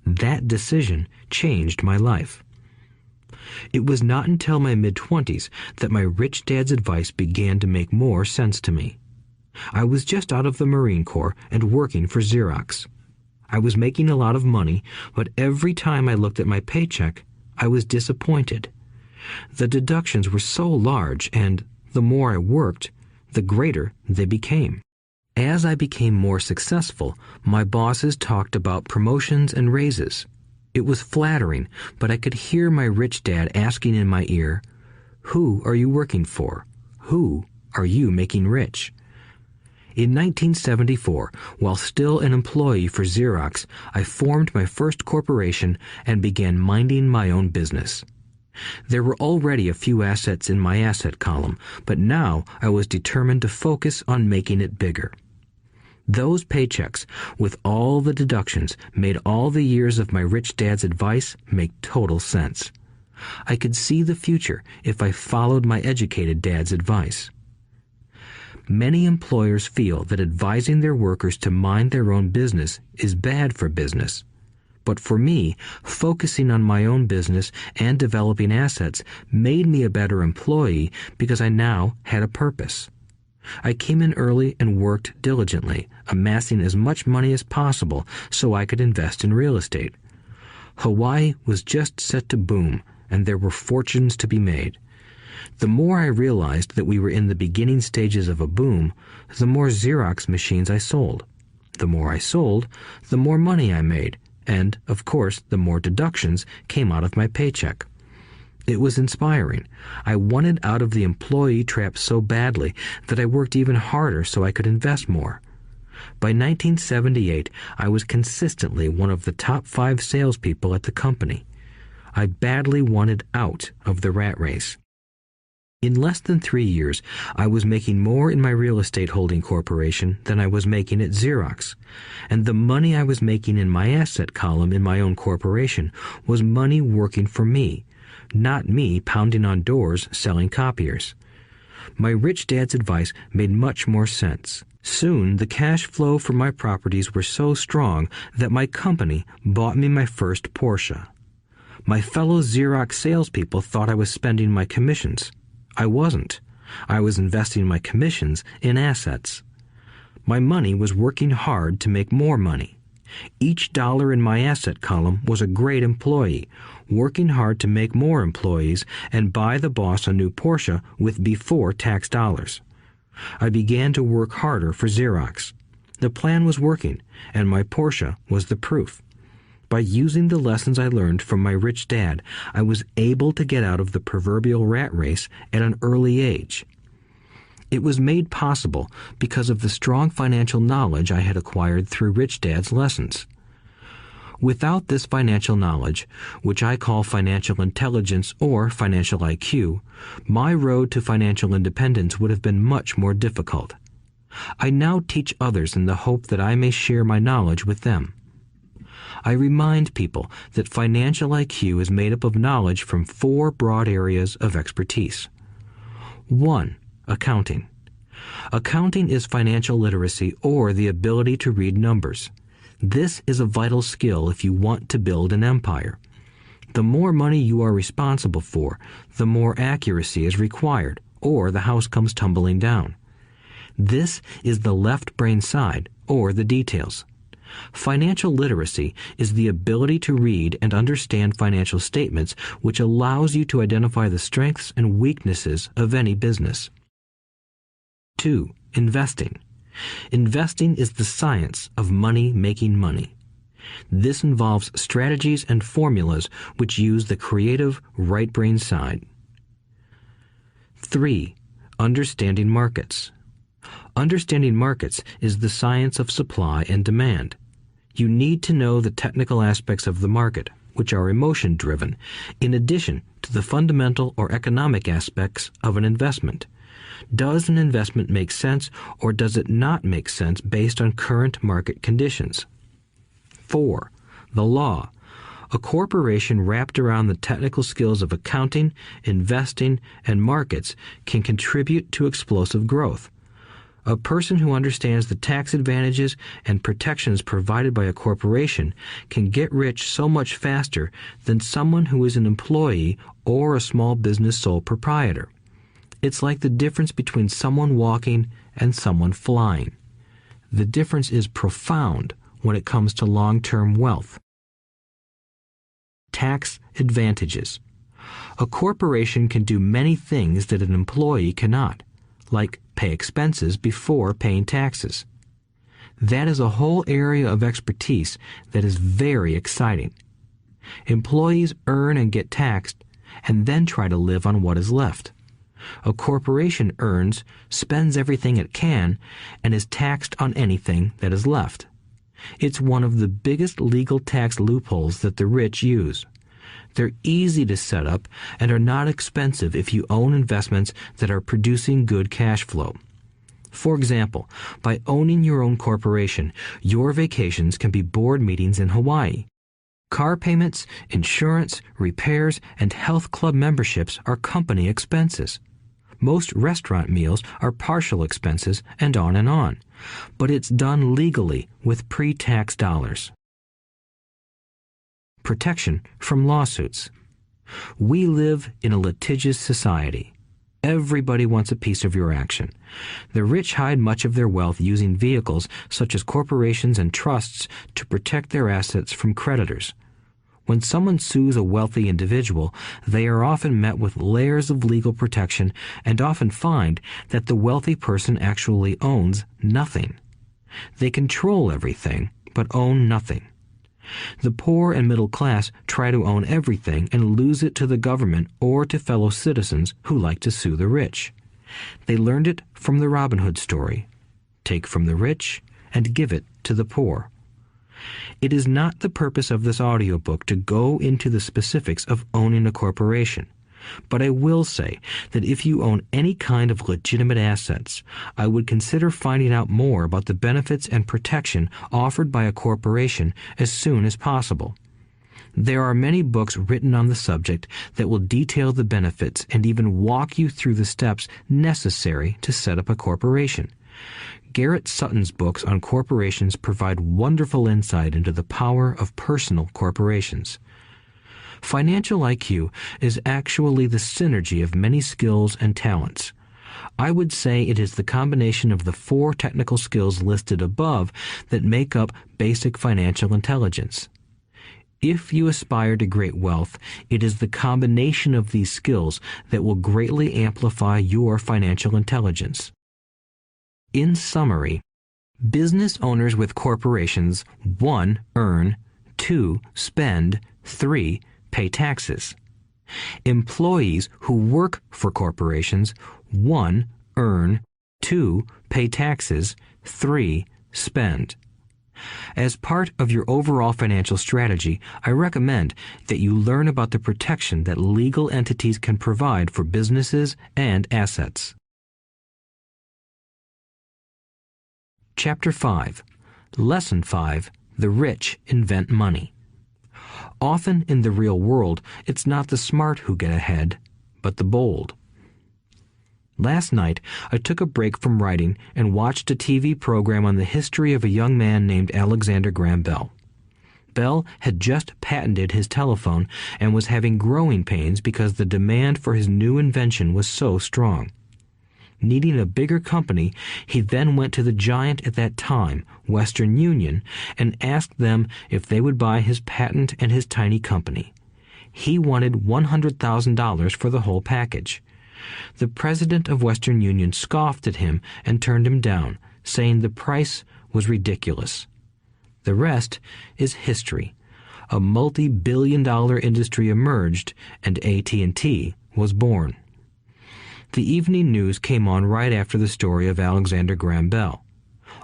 That decision changed my life. It was not until my mid-20s that my rich dad's advice began to make more sense to me. I was just out of the Marine Corps and working for Xerox. I was making a lot of money, but every time I looked at my paycheck, I was disappointed. The deductions were so large, and the more I worked, the greater they became. As I became more successful, my bosses talked about promotions and raises. It was flattering, but I could hear my rich dad asking in my ear, "Who are you working for? Who are you making rich?" In 1974, while still an employee for Xerox, I formed my first corporation and began minding my own business. There were already a few assets in my asset column, but now I was determined to focus on making it bigger. Those paychecks, with all the deductions, made all the years of my rich dad's advice make total sense. I could see the future if I followed my educated dad's advice. Many employers feel that advising their workers to mind their own business is bad for business. But for me, focusing on my own business and developing assets made me a better employee because I now had a purpose. I came in early and worked diligently, amassing as much money as possible so I could invest in real estate. Hawaii was just set to boom, and there were fortunes to be made. The more I realized that we were in the beginning stages of a boom, the more Xerox machines I sold. The more I sold, the more money I made, and, of course, the more deductions came out of my paycheck. It was inspiring. I wanted out of the employee trap so badly that I worked even harder so I could invest more. By 1978, I was consistently one of the top 5 salespeople at the company. I badly wanted out of the rat race. In less than 3 years, I was making more in my real estate holding corporation than I was making at Xerox, and the money I was making in my asset column in my own corporation was money working for me, not me pounding on doors selling copiers. My rich dad's advice made much more sense. Soon, the cash flow from my properties were so strong that my company bought me my first Porsche. My fellow Xerox salespeople thought I was spending my commissions. I wasn't. I was investing my commissions in assets. My money was working hard to make more money. Each dollar in my asset column was a great employee, working hard to make more employees and buy the boss a new Porsche with before tax dollars. I began to work harder for Xerox. The plan was working, and my Porsche was the proof. By using the lessons I learned from my rich dad, I was able to get out of the proverbial rat race at an early age. It was made possible because of the strong financial knowledge I had acquired through Rich Dad's lessons. Without this financial knowledge, which I call financial intelligence or financial IQ, my road to financial independence would have been much more difficult. I now teach others in the hope that I may share my knowledge with them. I remind people that financial IQ is made up of knowledge from 4 broad areas of expertise. 1. Accounting. Accounting is financial literacy or the ability to read numbers. This is a vital skill if you want to build an empire. The more money you are responsible for, the more accuracy is required, or the house comes tumbling down. This is the left brain side, or the details. Financial literacy is the ability to read and understand financial statements, which allows you to identify the strengths and weaknesses of any business. 2. Investing. Investing is the science of money making money. This involves strategies and formulas which use the creative right brain side. 3. Understanding markets. Understanding markets is the science of supply and demand. You need to know the technical aspects of the market, which are emotion-driven, in addition to the fundamental or economic aspects of an investment. Does an investment make sense or does it not make sense based on current market conditions? 4. The law. A corporation wrapped around the technical skills of accounting, investing, and markets can contribute to explosive growth. A person who understands the tax advantages and protections provided by a corporation can get rich so much faster than someone who is an employee or a small business sole proprietor. It's like the difference between someone walking and someone flying. The difference is profound when it comes to long-term wealth. Tax advantages. A corporation can do many things that an employee cannot, like pay expenses before paying taxes. That is a whole area of expertise that is very exciting. Employees earn and get taxed, and then try to live on what is left. A corporation earns, spends everything it can, and is taxed on anything that is left. It's one of the biggest legal tax loopholes that the rich use. They're easy to set up and are not expensive if you own investments that are producing good cash flow. For example, by owning your own corporation, your vacations can be board meetings in Hawaii. Car payments, insurance, repairs, and health club memberships are company expenses. Most restaurant meals are partial expenses and on. But it's done legally with pre-tax dollars. Protection from lawsuits. We live in a litigious society. Everybody wants a piece of your action. The rich hide much of their wealth using vehicles such as corporations and trusts to protect their assets from creditors. When someone sues a wealthy individual, they are often met with layers of legal protection and often find that the wealthy person actually owns nothing. They control everything, but own nothing. The poor and middle class try to own everything and lose it to the government or to fellow citizens who like to sue the rich. They learned it from the Robin Hood story. Take from the rich and give it to the poor. It is not the purpose of this audiobook to go into the specifics of owning a corporation, but I will say that if you own any kind of legitimate assets, I would consider finding out more about the benefits and protection offered by a corporation as soon as possible. There are many books written on the subject that will detail the benefits and even walk you through the steps necessary to set up a corporation. Garrett Sutton's books on corporations provide wonderful insight into the power of personal corporations. Financial IQ is actually the synergy of many skills and talents. I would say it is the combination of the 4 technical skills listed above that make up basic financial intelligence. If you aspire to great wealth, it is the combination of these skills that will greatly amplify your financial intelligence. In summary, business owners with corporations 1. Earn, 2. Spend, 3. Pay taxes. Employees who work for corporations 1. Earn, 2. Pay taxes, 3. Spend. As part of your overall financial strategy, I recommend that you learn about the protection that legal entities can provide for businesses and assets. Chapter 5. Lesson 5. The rich invent money. Often in the real world, it's not the smart who get ahead, but the bold. Last night, I took a break from writing and watched a TV program on the history of a young man named Alexander Graham Bell. Bell had just patented his telephone and was having growing pains because the demand for his new invention was so strong. Needing a bigger company, he then went to the giant at that time, Western Union, and asked them if they would buy his patent and his tiny company. He wanted $100,000 for the whole package. The president of Western Union scoffed at him and turned him down, saying the price was ridiculous. The rest is history. A multi-billion-dollar industry emerged, and AT&T was born. The evening news came on right after the story of Alexander Graham Bell.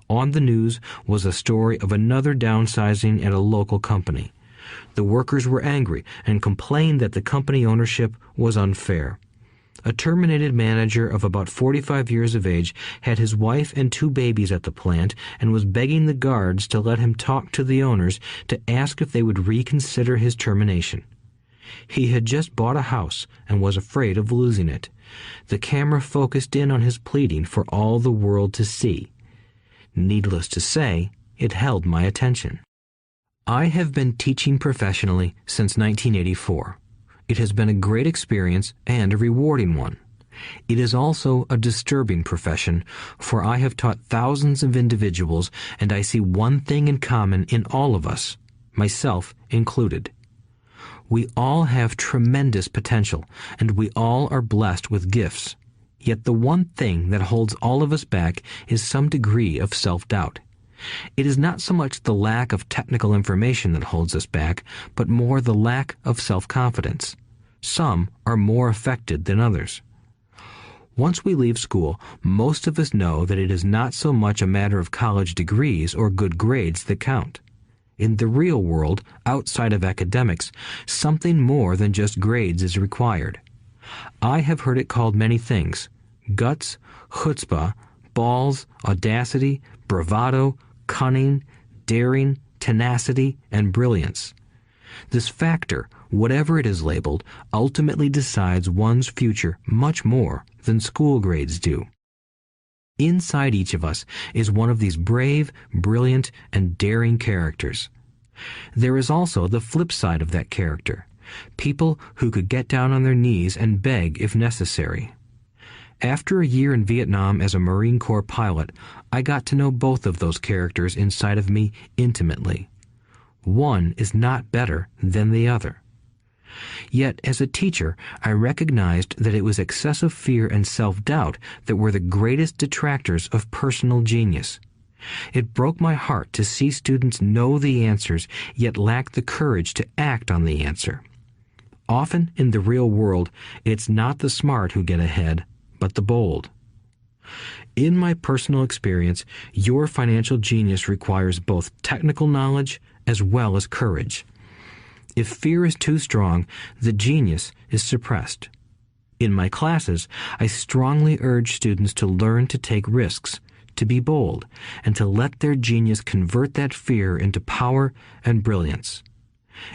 On the news was a story of another downsizing at a local company. The workers were angry and complained that the company ownership was unfair. A terminated manager of about 45 years of age had his wife and 2 babies at the plant and was begging the guards to let him talk to the owners to ask if they would reconsider his termination. He had just bought a house and was afraid of losing it. The camera focused in on his pleading for all the world to see. Needless to say, it held my attention. I have been teaching professionally since 1984. It has been a great experience and a rewarding one. It is also a disturbing profession, for I have taught thousands of individuals, and I see one thing in common in all of us, myself included. We all have tremendous potential, and we all are blessed with gifts. Yet the one thing that holds all of us back is some degree of self-doubt. It is not so much the lack of technical information that holds us back, but more the lack of self-confidence. Some are more affected than others. Once we leave school, most of us know that it is not so much a matter of college degrees or good grades that count. In the real world, outside of academics, something more than just grades is required. I have heard it called many things: guts, chutzpah, balls, audacity, bravado, cunning, daring, tenacity, and brilliance. This factor, whatever it is labeled, ultimately decides one's future much more than school grades do. Inside each of us is one of these brave, brilliant, and daring characters. There is also the flip side of that character, people who could get down on their knees and beg if necessary. After a year in Vietnam as a Marine Corps pilot, I got to know both of those characters inside of me intimately. One is not better than the other. Yet, as a teacher, I recognized that it was excessive fear and self-doubt that were the greatest detractors of personal genius. It broke my heart to see students know the answers, yet lack the courage to act on the answer. Often in the real world, it's not the smart who get ahead, but the bold. In my personal experience, your financial genius requires both technical knowledge as well as courage. If fear is too strong, the genius is suppressed. In my classes, I strongly urge students to learn to take risks, to be bold, and to let their genius convert that fear into power and brilliance.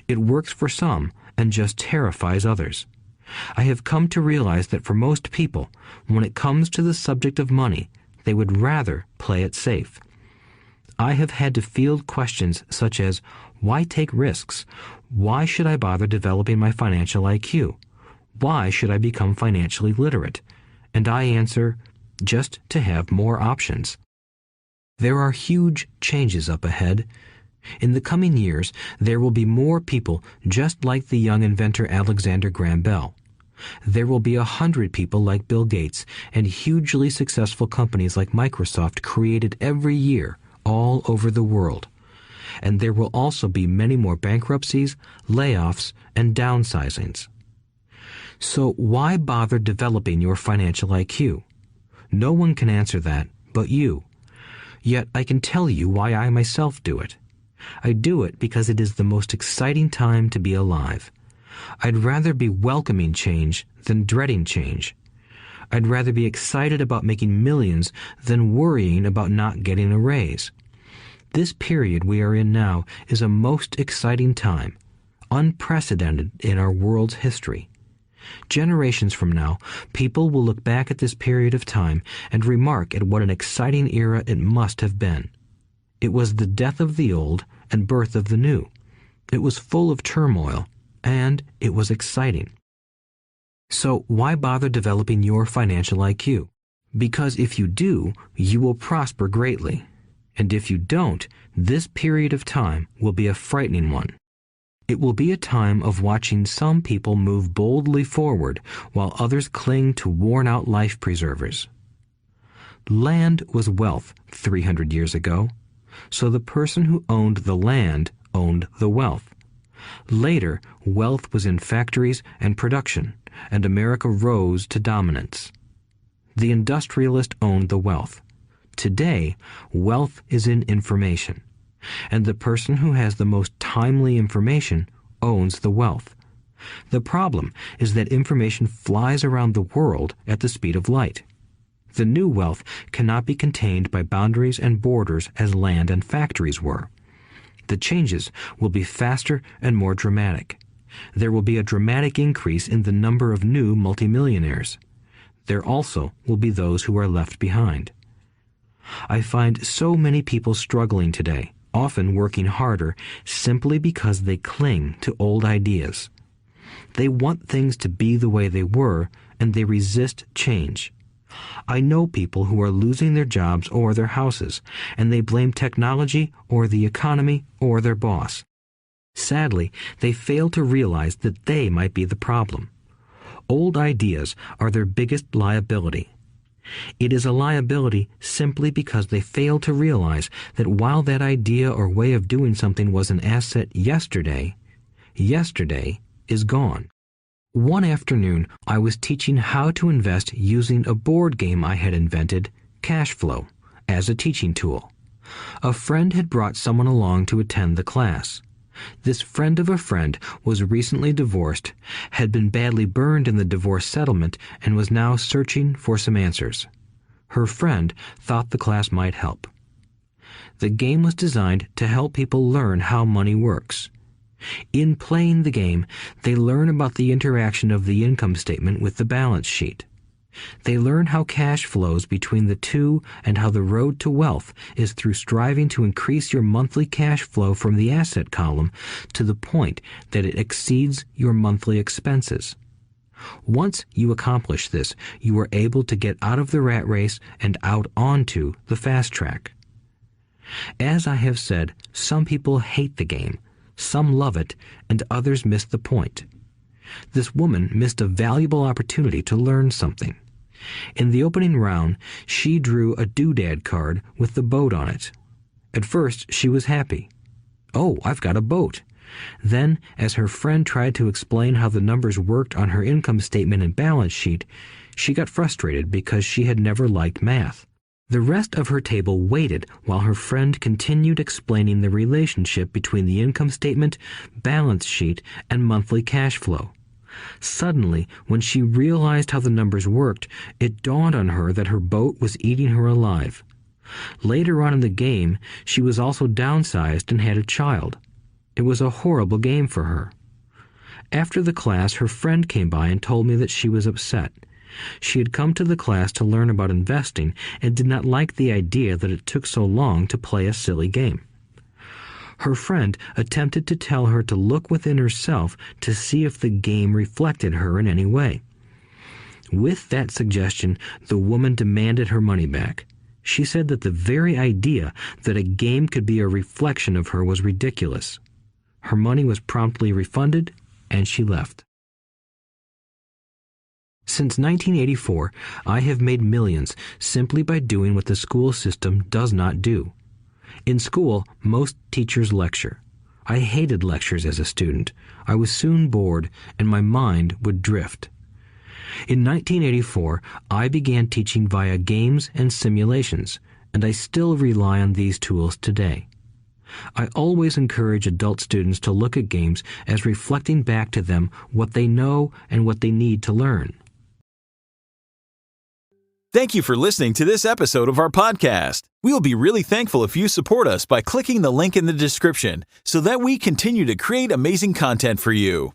It works for some and just terrifies others. I have come to realize that for most people, when it comes to the subject of money, they would rather play it safe. I have had to field questions such as, why take risks? Why should I bother developing my financial IQ? Why should I become financially literate? And I answer, just to have more options. There are huge changes up ahead. In the coming years, there will be more people just like the young inventor Alexander Graham Bell. There will be 100 people like Bill Gates and hugely successful companies like Microsoft created every year all over the world. And there will also be many more bankruptcies, layoffs, and downsizings. So why bother developing your financial IQ? No one can answer that but you. Yet I can tell you why I myself do it. I do it because it is the most exciting time to be alive. I'd rather be welcoming change than dreading change. I'd rather be excited about making millions than worrying about not getting a raise. This period we are in now is a most exciting time, unprecedented in our world's history. Generations from now, people will look back at this period of time and remark at what an exciting era it must have been. It was the death of the old and birth of the new. It was full of turmoil, and it was exciting. So why bother developing your financial IQ? Because if you do, you will prosper greatly. And if you don't, this period of time will be a frightening one. It will be a time of watching some people move boldly forward while others cling to worn-out life preservers. Land was wealth 300 years ago, so the person who owned the land owned the wealth. Later, wealth was in factories and production, and America rose to dominance. The industrialist owned the wealth. Today, wealth is in information, and the person who has the most timely information owns the wealth. The problem is that information flies around the world at the speed of light. The new wealth cannot be contained by boundaries and borders as land and factories were. The changes will be faster and more dramatic. There will be a dramatic increase in the number of new multimillionaires. There also will be those who are left behind. I find so many people struggling today, often working harder, simply because they cling to old ideas. They want things to be the way they were, and they resist change. I know people who are losing their jobs or their houses, and they blame technology or the economy or their boss. Sadly, they fail to realize that they might be the problem. Old ideas are their biggest liability. It is a liability simply because they fail to realize that while that idea or way of doing something was an asset yesterday, yesterday is gone. One afternoon, I was teaching how to invest using a board game I had invented, Cash Flow, as a teaching tool. A friend had brought someone along to attend the class. This friend of a friend was recently divorced, had been badly burned in the divorce settlement, and was now searching for some answers. Her friend thought the class might help. The game was designed to help people learn how money works. In playing the game, they learn about the interaction of the income statement with the balance sheet. They learn how cash flows between the two and how the road to wealth is through striving to increase your monthly cash flow from the asset column to the point that it exceeds your monthly expenses. Once you accomplish this, you are able to get out of the rat race and out onto the fast track. As I have said, some people hate the game, some love it, and others miss the point. This woman missed a valuable opportunity to learn something. In the opening round, she drew a doodad card with the boat on it. At first, she was happy. "Oh, I've got a boat." Then, as her friend tried to explain how the numbers worked on her income statement and balance sheet, she got frustrated because she had never liked math. The rest of her table waited while her friend continued explaining the relationship between the income statement, balance sheet, and monthly cash flow. Suddenly, when she realized how the numbers worked, it dawned on her that her boat was eating her alive. Later on in the game, she was also downsized and had a child. It was a horrible game for her. After the class, her friend came by and told me that she was upset. She had come to the class to learn about investing and did not like the idea that it took so long to play a silly game. Her friend attempted to tell her to look within herself to see if the game reflected her in any way. With that suggestion, the woman demanded her money back. She said that the very idea that a game could be a reflection of her was ridiculous. Her money was promptly refunded, and she left. Since 1984, I have made millions simply by doing what the school system does not do. In school, most teachers lecture. I hated lectures as a student. I was soon bored, and my mind would drift. In 1984, I began teaching via games and simulations, and I still rely on these tools today. I always encourage adult students to look at games as reflecting back to them what they know and what they need to learn. Thank you for listening to this episode of our podcast. We will be really thankful if you support us by clicking the link in the description so that we continue to create amazing content for you.